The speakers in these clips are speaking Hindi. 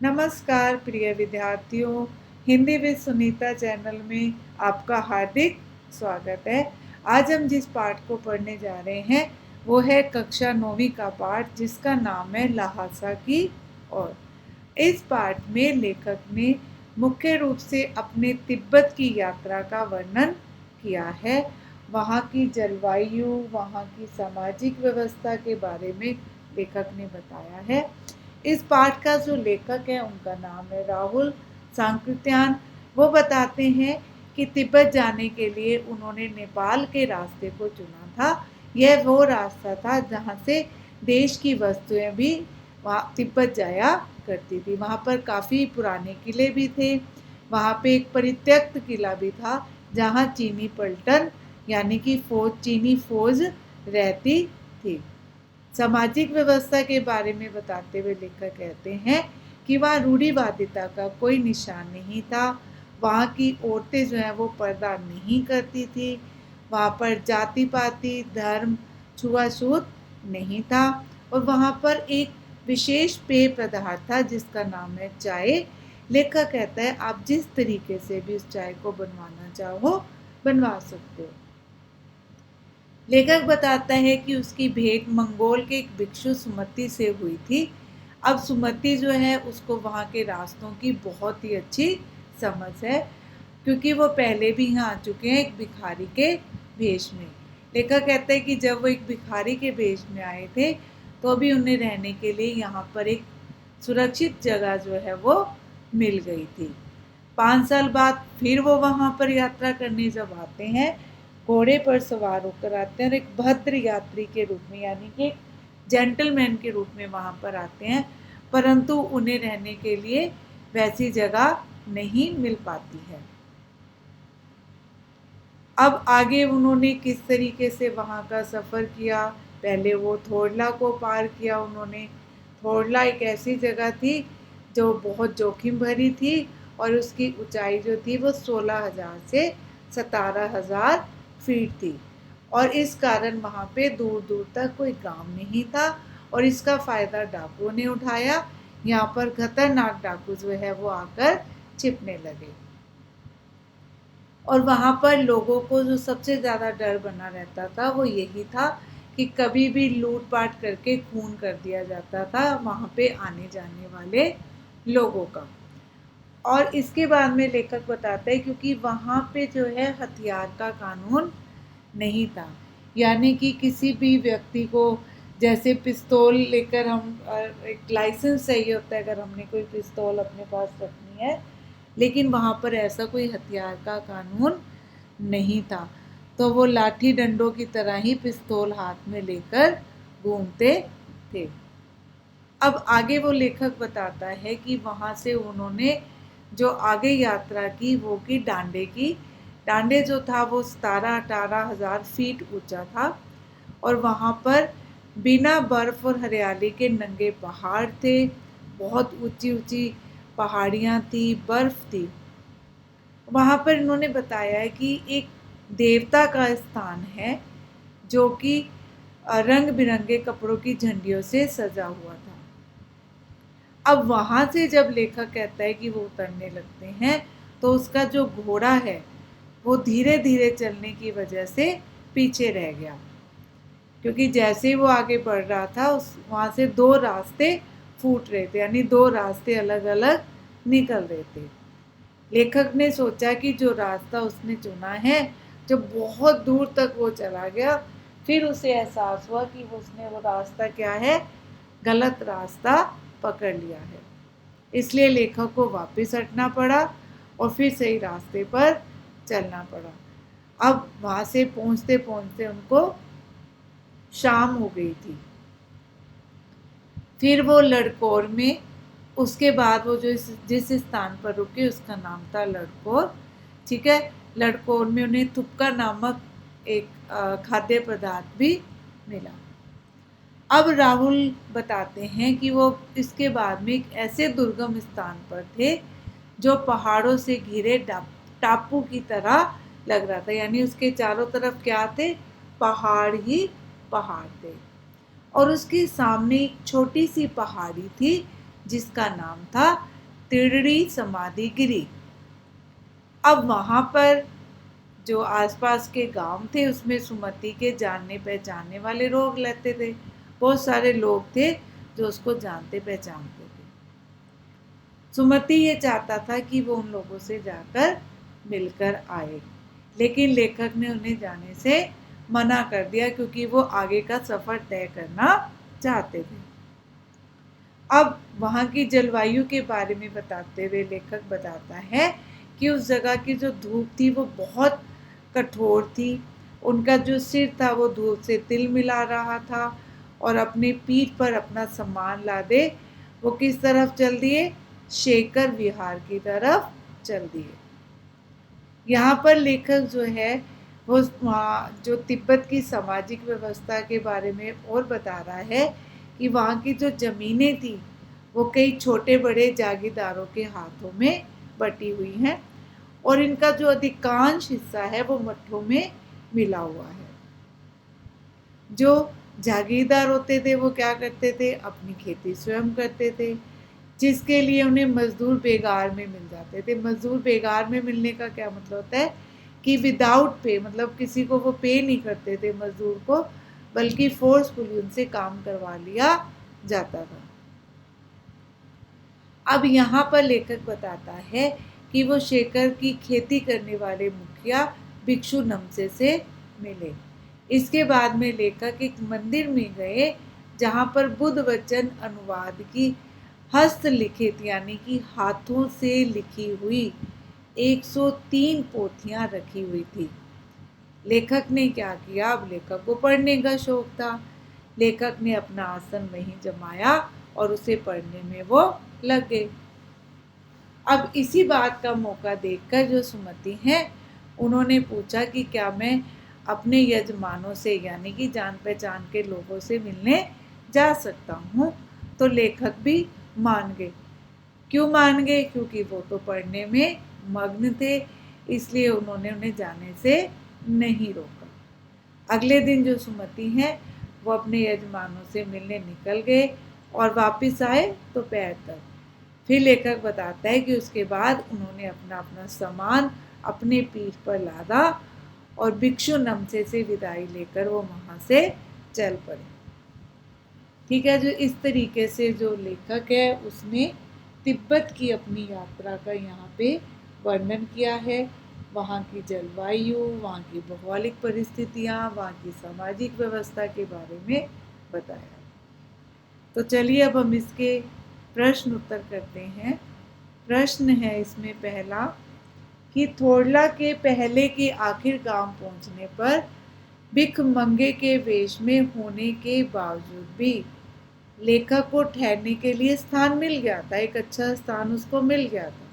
नमस्कार प्रिय विद्यार्थियों, हिंदी विद सुनीता चैनल में आपका हार्दिक स्वागत है। आज हम जिस पाठ को पढ़ने जा रहे हैं वो है कक्षा 9वीं का पाठ, जिसका नाम है ल्हासा की ओर। इस पाठ में लेखक ने मुख्य रूप से अपने तिब्बत की यात्रा का वर्णन किया है। वहाँ की जलवायु, वहाँ की सामाजिक व्यवस्था के बारे में लेखक ने बताया है। इस पाठ का जो लेखक है उनका नाम है राहुल सांकृत्यान। वो बताते हैं कि तिब्बत जाने के लिए उन्होंने नेपाल के रास्ते को चुना था। यह वो रास्ता था जहाँ से देश की वस्तुएं भी वहाँ तिब्बत जाया करती थी। वहाँ पर काफ़ी पुराने किले भी थे। वहाँ पे एक परित्यक्त किला भी था जहाँ चीनी पलटन यानी कि चीनी फौज रहती थी। सामाजिक व्यवस्था के बारे में बताते हुए लेखक कहते हैं कि वहाँ रूढ़िवादिता का कोई निशान नहीं था। वहाँ की औरतें जो हैं वो पर्दा नहीं करती थी। वहाँ पर जाति पाति, धर्म, छुआछूत नहीं था। और वहाँ पर एक विशेष पेय पदार्थ था जिसका नाम है चाय। लेखक कहता है आप जिस तरीके से भी उस चाय को बनवाना चाहो बनवा सकते हो। लेखक बताता है कि उसकी भेंट मंगोल के एक भिक्षु सुमति से हुई थी। अब सुमति जो है उसको वहाँ के रास्तों की बहुत ही अच्छी समझ है, क्योंकि वो पहले भी यहाँ आ चुके हैं एक भिखारी के भेष में। लेखक कहता है कि जब वो एक भिखारी के भेष में आए थे तो भी उन्हें रहने के लिए यहाँ पर एक सुरक्षित जगह जो है वो मिल गई थी। 5 साल बाद फिर वो वहाँ पर यात्रा करने जब आते हैं, घोड़े पर सवार होकर आते हैं और एक भद्र यात्री के रूप में यानी कि जेंटलमैन के रूप में वहाँ पर आते हैं, परंतु उन्हें रहने के लिए वैसी जगह नहीं मिल पाती है। अब आगे उन्होंने किस तरीके से वहाँ का सफ़र किया। पहले वो थोरला को पार किया उन्होंने। थोरला एक ऐसी जगह थी जो बहुत जोखिम भरी थी और उसकी ऊंचाई जो थी वो 16,000 से 17,000 फीट थी। और इस कारण वहाँ पे दूर दूर तक कोई गांव नहीं था और इसका फ़ायदा डाकुओं ने उठाया। यहाँ पर खतरनाक डाकू जो है वो आकर छिपने लगे और वहाँ पर लोगों को जो सबसे ज़्यादा डर बना रहता था वो यही था कि कभी भी लूटपाट करके खून कर दिया जाता था वहाँ पे आने जाने वाले लोगों का। और इसके बाद में लेखक बताता है क्योंकि वहाँ पे जो है हथियार का कानून नहीं था, यानी कि किसी भी व्यक्ति को जैसे पिस्तौल लेकर हम एक लाइसेंस चाहिए होता है अगर हमने कोई पिस्तौल अपने पास रखनी है, लेकिन वहाँ पर ऐसा कोई हथियार का कानून नहीं था। तो वो लाठी डंडों की तरह ही पिस्तौल हाथ में लेकर घूमते थे। अब आगे वो लेखक बताता है कि वहाँ से उन्होंने जो आगे यात्रा की वो की डांडे की। डांडे जो था वो 17-18,000 फीट ऊंचा था और वहाँ पर बिना बर्फ और हरियाली के नंगे पहाड़ थे। बहुत ऊंची ऊंची पहाड़ियाँ थी, बर्फ थी। वहाँ पर इन्होंने बताया है कि एक देवता का स्थान है जो कि रंग बिरंगे कपड़ों की झंडियों से सजा हुआ था। अब वहाँ से जब लेखक कहता है कि वो उतरने लगते हैं तो उसका जो घोड़ा है वो धीरे धीरे चलने की वजह से पीछे रह गया, क्योंकि जैसे ही वो आगे बढ़ रहा था उस वहाँ से 2 रास्ते फूट रहे थे, यानी 2 रास्ते अलग अलग निकल रहे थे। लेखक ने सोचा कि जो रास्ता उसने चुना है, जब बहुत दूर तक वो चला गया फिर उसे एहसास हुआ कि उसने वो रास्ता क्या है, गलत रास्ता पकड़ लिया है। इसलिए लेखक को वापस हटना पड़ा और फिर सही रास्ते पर चलना पड़ा। अब वहाँ से पहुँचते पहुँचते उनको शाम हो गई थी। फिर वो लड़कोर में, उसके बाद वो जो जिस स्थान पर रुके उसका नाम था लड़कोर। ठीक है, लड़कोर में उन्हें थुपका नामक एक खाद्य पदार्थ भी मिला। अब राहुल बताते हैं कि वो इसके बाद में एक ऐसे दुर्गम स्थान पर थे जो पहाड़ों से घिरे टापू की तरह लग रहा था, यानी उसके चारों तरफ क्या थे, पहाड़ ही पहाड़ थे। और उसके सामने एक छोटी सी पहाड़ी थी जिसका नाम था तिरड़ी समाधि गिरी। अब वहाँ पर जो आसपास के गांव थे उसमें सुमति के जानने पहचानने वाले लोग रहते थे, बहुत सारे लोग थे जो उसको जानते पहचानते थे। सुमति ये चाहता था कि वो उन लोगों से जाकर मिलकर आए, लेकिन लेखक ने उन्हें जाने से मना कर दिया क्योंकि वो आगे का सफर तय करना चाहते थे। अब वहाँ की जलवायु के बारे में बताते हुए लेखक बताता है कि उस जगह की जो धूप थी वो बहुत कठोर थी। उनका जो सिर था वो धूप से तिल मिला रहा था और अपनी पीठ पर अपना सामान लादे वो किस तरफ चल दिए, शेखर विहार की तरफ चल दिए। यहाँ पर लेखक जो है वो वहाँ जो तिब्बत की सामाजिक व्यवस्था के बारे में और बता रहा है कि वहाँ की जो ज़मीनें थी वो कई छोटे बड़े जागीरदारों के हाथों में बटी हुई हैं और इनका जो अधिकांश हिस्सा है वो मठों में मिला हुआ है। जो जागीरदार होते थे वो क्या करते थे, अपनी खेती स्वयं करते थे, जिसके लिए उन्हें मजदूर बेगार में मिल जाते थे। मजदूर बेगार में मिलने का क्या मतलब होता है कि विदाउट पे, मतलब किसी को वो पे नहीं करते थे मजदूर को, बल्कि फोर्सफुली उनसे काम करवा लिया जाता था। अब यहाँ पर लेखक बताता है कि वो शेखर की खेती करने वाले मुखिया भिक्षु नमसे से मिले। इसके बाद में लेखक एक मंदिर में गए जहाँ पर बुद्ध वचन अनुवाद की हस्तलिखित यानी कि हाथों से लिखी हुई 103 पोथियां रखी हुई थी। लेखक ने क्या किया, अब लेखक को पढ़ने का शौक था। लेखक ने अपना आसन वहीं जमाया और उसे पढ़ने में वो लग गए। अब इसी बात का मौका देखकर जो सुमति हैं उन्होंने पूछा कि क्या मैं अपने यजमानों से यानी कि जान पहचान के लोगों से मिलने जा सकता हूँ। तो लेखक भी मान गए। क्यों मान गए, क्योंकि वो तो पढ़ने में मग्न थे, इसलिए उन्होंने उन्हें जाने से नहीं रोका। अगले दिन जो सुमति हैं वो अपने यजमानों से मिलने निकल गए और वापस आए दोपहर तक। फिर लेखक बताता है कि उसके बाद उन्होंने अपना अपना सामान अपने पीठ पर लादा और भिक्षु नमसे से विदाई लेकर वो वहाँ से चल पड़े। ठीक है, जो इस तरीके से जो लेखक है उसने तिब्बत की अपनी यात्रा का यहाँ पे वर्णन किया है। वहाँ की जलवायु, वहाँ की भौगोलिक परिस्थितियाँ, वहाँ की सामाजिक व्यवस्था के बारे में बताया। तो चलिए अब हम इसके प्रश्न उत्तर करते हैं। प्रश्न है इसमें पहला कि थोड़ला के पहले के आखिर गांव पहुंचने पर भिखमंगे के वेश में होने के बावजूद भी लेखक को ठहरने के लिए स्थान मिल गया था, एक अच्छा स्थान उसको मिल गया था।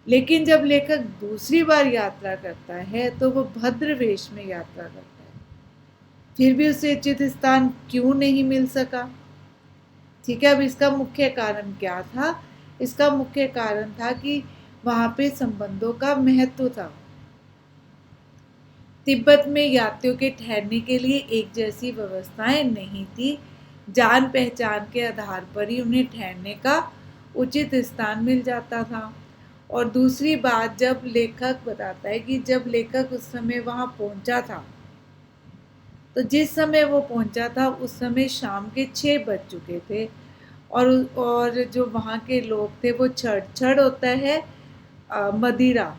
लेकिन जब लेखक दूसरी बार यात्रा करता है तो वो भद्र वेश में यात्रा करता है, फिर भी उसे उचित स्थान क्यों नहीं मिल सका। ठीक है, अब इसका मुख्य कारण क्या था, इसका मुख्य कारण था कि वहाँ पे संबंधों का महत्व था। तिब्बत में यात्रियों के ठहरने के लिए एक जैसी व्यवस्थाएं नहीं थी, जान पहचान के आधार पर ही उन्हें ठहरने का उचित स्थान मिल जाता था। और दूसरी बात, जब लेखक बताता है कि जब लेखक उस समय वहाँ पहुँचा था तो जिस समय वो पहुँचा था उस समय शाम के 6 बज चुके थे और जो वहाँ के लोग थे वो छड़ होता है मदिरा,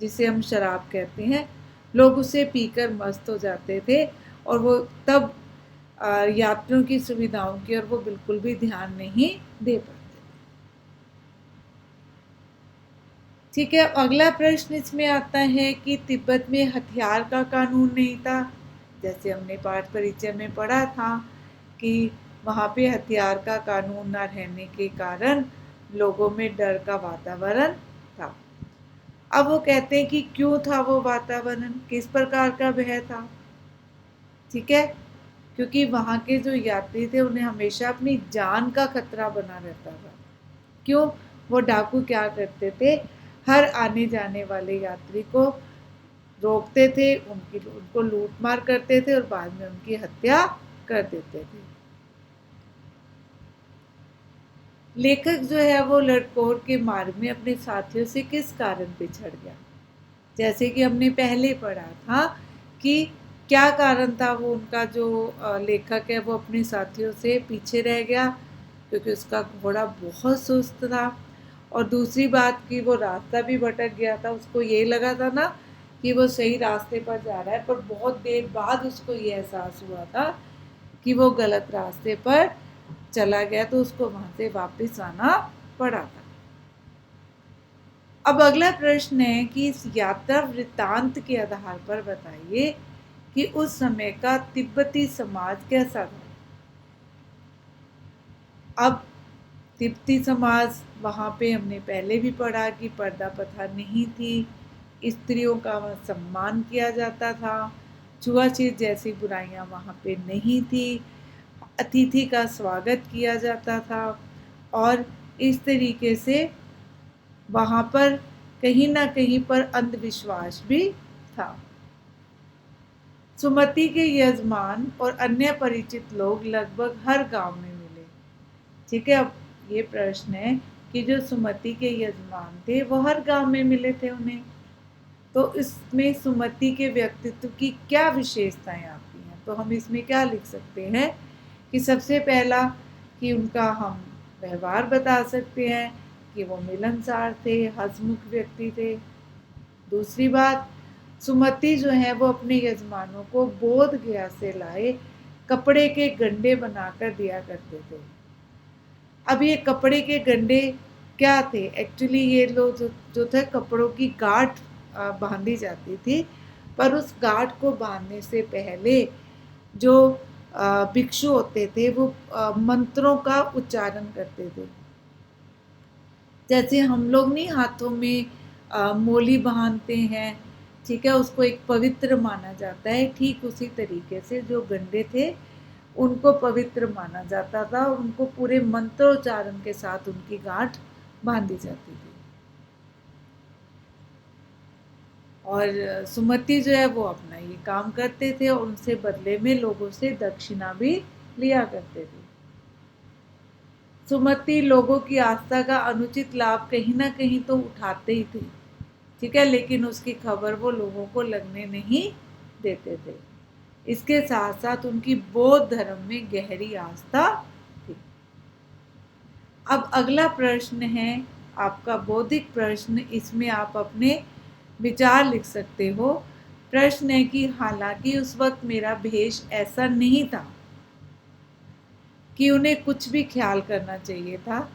जिसे हम शराब कहते हैं, लोग उसे पीकर मस्त हो जाते थे और वो तब यात्रियों की सुविधाओं की और वो बिल्कुल भी ध्यान नहीं दे पाते। ठीक है, अगला प्रश्न इसमें आता है कि तिब्बत में हथियार का कानून नहीं था। जैसे हमने पाठ परिचय में पढ़ा था कि वहाँ पे हथियार का कानून न रहने के कारण लोगों में डर का वातावरण था। अब वो कहते हैं कि क्यों था वो वातावरण, किस प्रकार का भय था। ठीक है, क्योंकि वहाँ के जो यात्री थे उन्हें हमेशा अपनी जान का खतरा बना रहता था। क्यों, वो डाकू क्या करते थे, हर आने जाने वाले यात्री को रोकते थे, उनको लूट मार करते थे और बाद में उनकी हत्या कर देते थे। लेखक जो है वो लडकौर के मार्ग में अपने साथियों से किस कारण पिछड़ गया। जैसे कि हमने पहले पढ़ा था कि क्या कारण था वो उनका जो लेखक है वो अपने साथियों से पीछे रह गया, क्योंकि उसका घोड़ा बहुत सुस्त था। और दूसरी बात कि वो रास्ता भी भटक गया था, उसको ये लगा था ना कि वो सही रास्ते पर जा रहा है, पर बहुत देर बाद उसको ये एहसास हुआ था कि वो गलत रास्ते पर चला गया, तो उसको वहां से वापस आना पड़ा था। अब अगला प्रश्न है कि इस यात्रा वृत्तांत के आधार पर बताइए कि उस समय का तिब्बती समाज कैसा था। अब तिब्बती समाज, वहाँ पे हमने पहले भी पढ़ा कि पर्दा प्रथा नहीं थी, स्त्रियों का वहाँ सम्मान किया जाता था, छुआछूत जैसी बुराइयां वहाँ पे नहीं थी, अतिथि का स्वागत किया जाता था, और इस तरीके से वहाँ पर कहीं ना कहीं पर अंधविश्वास भी था। सुमति के यजमान और अन्य परिचित लोग लगभग हर गांव में मिले। ठीक है, अब ये प्रश्न है कि जो सुमति के यजमान थे वो हर गांव में मिले थे उन्हें, तो इसमें सुमति के व्यक्तित्व की क्या विशेषताएं आती हैं। तो हम इसमें क्या लिख सकते हैं कि सबसे पहला कि उनका हम व्यवहार बता सकते हैं कि वो मिलनसार थे, हंसमुख व्यक्ति थे। दूसरी बात, सुमति जो है वो अपने यजमानों को बोध गया से लाए कपड़े के गंडे बनाकर दिया करते थे। अब ये कपड़े के गंडे क्या थे, एक्चुअली ये लोग जो थे कपड़ों की गांठ बांधी जाती थी, पर उस गांठ को बांधने से पहले जो भिक्षु होते थे वो मंत्रों का उच्चारण करते थे। जैसे हम लोग नहीं हाथों में मोली बांधते हैं, ठीक है, उसको एक पवित्र माना जाता है, ठीक उसी तरीके से जो गंडे थे उनको पवित्र माना जाता था, उनको पूरे मंत्रोच्चारण के साथ उनकी गांठ बांधी जाती थी। और सुमति जो है वो अपना ये काम करते थे और उनसे बदले में लोगों से दक्षिणा भी लिया करते थे। सुमति लोगों की आस्था का अनुचित लाभ कहीं ना कहीं तो उठाते ही थे, ठीक है, लेकिन उसकी खबर वो लोगों को लगने नहीं देते थे। इसके साथ साथ उनकी बौद्ध धर्म में गहरी आस्था थी। अब अगला प्रश्न है आपका बौद्धिक प्रश्न, इसमें आप अपने विचार लिख सकते हो। प्रश्न है कि हालांकि उस वक्त मेरा भेष ऐसा नहीं था कि उन्हें कुछ भी ख्याल करना चाहिए था,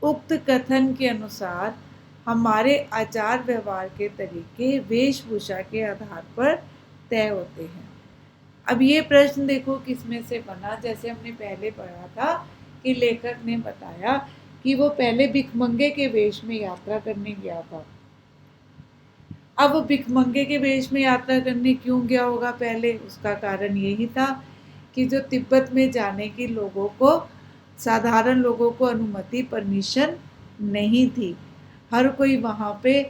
उक्त कथन के अनुसार हमारे आचार व्यवहार के तरीके वेशभूषा के आधार पर तय होते हैं। अब ये प्रश्न देखो किसमें से बना, जैसे हमने पहले पढ़ा था कि लेखक ने बताया कि वो पहले भिखमंगे के वेश में यात्रा करने गया था। अब वो भिखमंगे के वेश में यात्रा करने क्यों गया होगा पहले, उसका कारण यही था कि जो तिब्बत में जाने की लोगों को, साधारण लोगों को अनुमति, परमिशन नहीं थी, हर कोई वहाँ पे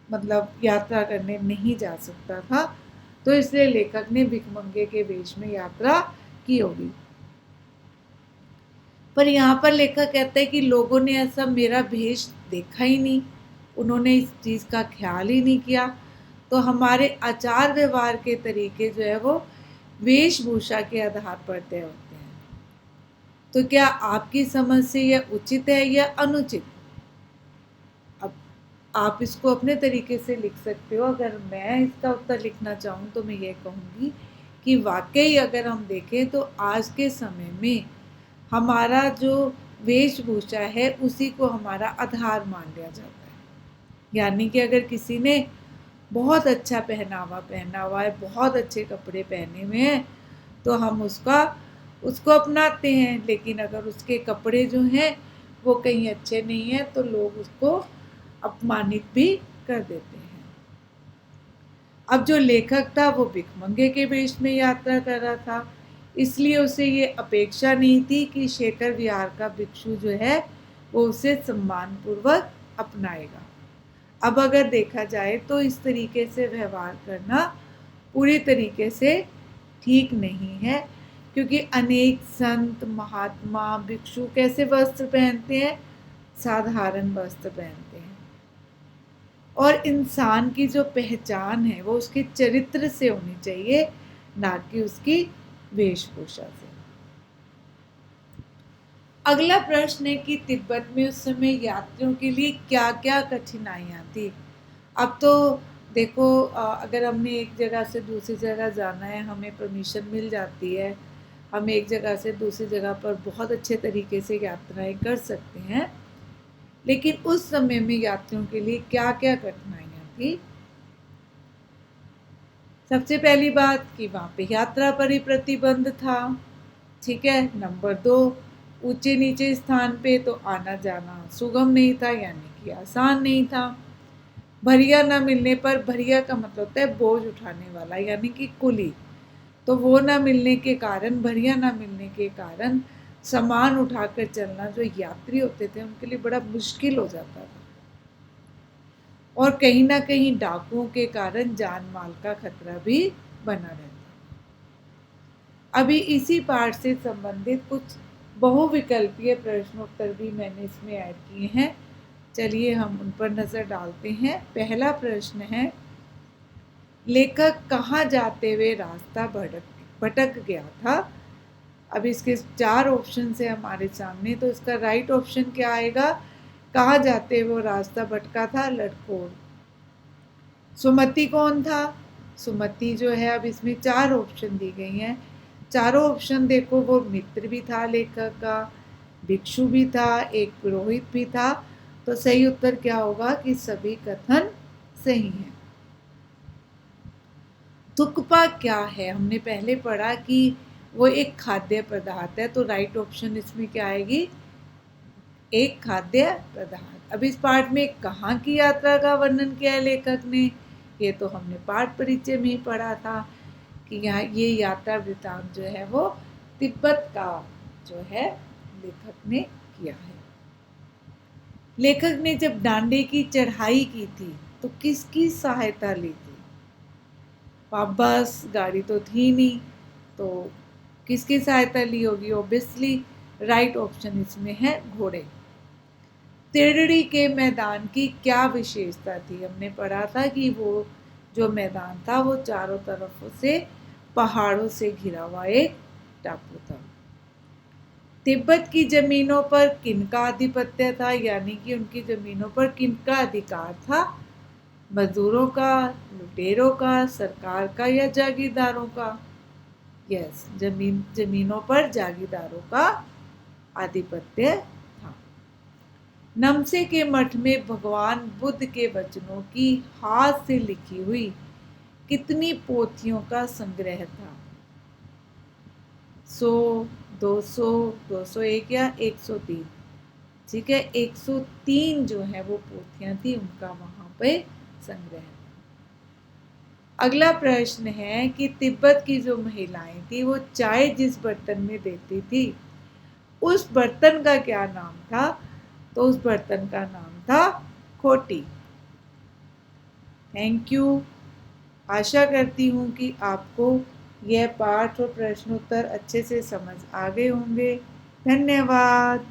मतलब यात्रा करने नहीं जा सकता था, तो इसलिए लेखक ने भिखमंगे के वेश में यात्रा की होगी। पर यहाँ पर लेखक कहता है कि लोगों ने ऐसा मेरा भेष देखा ही नहीं, उन्होंने इस चीज़ का ख्याल ही नहीं किया, तो हमारे आचार व्यवहार के तरीके जो है वो वेशभूषा के आधार पर तय होते हैं। तो क्या आपकी समझ से यह उचित है या अनुचित? अब आप इसको अपने तरीके से लिख सकते हो। अगर मैं इसका उत्तर लिखना चाहूँ तो मैं ये कहूँगी कि वाकई अगर हम देखें तो आज के समय में हमारा जो वेशभूषा है उसी को हमारा आधार मान लिया जाता है। यानी कि अगर किसी ने बहुत अच्छा पहनावा पहना हुआ है, बहुत अच्छे कपड़े पहने हुए हैं, तो हम उसको अपनाते हैं, लेकिन अगर उसके कपड़े जो हैं वो कहीं अच्छे नहीं हैं तो लोग उसको अपमानित भी कर देते हैं। अब जो लेखक था वो भिखमंगे के वेश में यात्रा कर रहा था, इसलिए उसे ये अपेक्षा नहीं थी कि शेखर विहार का भिक्षु जो है वो उसे सम्मानपूर्वक अपनाएगा। अब अगर देखा जाए तो इस तरीके से व्यवहार करना पूरी तरीके से ठीक नहीं है, क्योंकि अनेक संत महात्मा भिक्षु कैसे वस्त्र पहनते हैं? साधारण वस्त्र पहनते हैं। और इंसान की जो पहचान है वो उसके चरित्र से होनी चाहिए, ना कि उसकी वेशभूषा से। अगला प्रश्न है कि तिब्बत में उस समय यात्रियों के लिए क्या क्या कठिनाइयाँ थी। अब तो देखो, अगर हमने एक जगह से दूसरी जगह जाना है, हमें परमिशन मिल जाती है, हम एक जगह से दूसरी जगह पर बहुत अच्छे तरीके से यात्राएं कर सकते हैं। लेकिन उस समय में यात्रियों के लिए क्या क्या कठिनाइयाँ थी? सबसे पहली बात कि वहाँ पे यात्रा पर ही प्रतिबंध था, ठीक है। नंबर 2, ऊंचे नीचे स्थान पे तो आना जाना सुगम नहीं था, यानी कि आसान नहीं था। भरिया ना मिलने पर, भरिया का मतलब होता है बोझ उठाने वाला, यानी कि कुली, तो वो ना मिलने के कारण, भरिया ना मिलने के कारण सामान उठाकर चलना जो यात्री होते थे उनके लिए बड़ा मुश्किल हो जाता था। और कहीं ना कहीं डाकुओं के कारण जान माल का खतरा भी बना रहता। अभी इसी पाठ से संबंधित कुछ बहुविकल्पीय प्रश्नोत्तर भी मैंने इसमें ऐड किए हैं, चलिए हम उन पर नजर डालते हैं। पहला प्रश्न है, लेखक कहाँ जाते हुए रास्ता भटक गया था? अब इसके 4 ऑप्शन है हमारे सामने, तो इसका राइट ऑप्शन क्या आएगा? कहाँ जाते हुए वो रास्ता भटका था? लटकोर। सुमति कौन था? सुमति जो है, अब इसमें 4 ऑप्शन दी गई हैं, चारों ऑप्शन देखो, वो मित्र भी था लेखक का, भिक्षु भी था, एक पुरोहित भी था। तो सही उत्तर क्या होगा कि सभी कथन सही हैं। थुक्पा क्या है? हमने पहले पढ़ा कि वो एक खाद्य पदार्थ है, तो राइट ऑप्शन इसमें क्या आएगी? एक खाद्य पदार्थ। अब इस पाठ में कहाँ की यात्रा का वर्णन किया है लेखक ने? ये तो हमने पाठ परिचय में ही पढ़ा था कि यहाँ ये यात्रा वृतांत जो है वो तिब्बत का जो है लेखक ने किया है। लेखक ने जब डांडे की चढ़ाई की थी तो किसकी सहायता ली थी? बस गाड़ी तो थी नहीं, तो किसकी सहायता ली होगी? ऑब्वियसली राइट ऑप्शन इसमें है घोड़े। तिरड़ी के मैदान की क्या विशेषता थी? हमने पढ़ा था कि वो जो मैदान था वो चारों तरफ से पहाड़ों से घिरा हुआ एक टापू था। तिब्बत की जमीनों पर किनका आधिपत्य था, यानी कि उनकी जमीनों पर किनका अधिकार था? मजदूरों का, लुटेरों का, सरकार का या जागीरदारों का? यस, जमीनों पर जागीरदारों का आधिपत्य था। नमसे के मठ में भगवान बुद्ध के वचनों की हाथ से लिखी हुई कितनी पोथियों का संग्रह था? 100, 200, 201 या 103? ठीक है, 103 जो है वो पोथियां थी, उनका वहां पे संग्रह था। अगला प्रश्न है कि तिब्बत की जो महिलाएं थी वो चाय जिस बर्तन में देती थी उस बर्तन का क्या नाम था? तो उस बर्तन का नाम था खोटी। Thank you. आशा करती हूँ कि आपको यह पाठ और प्रश्नोत्तर अच्छे से समझ आ गए होंगे। धन्यवाद।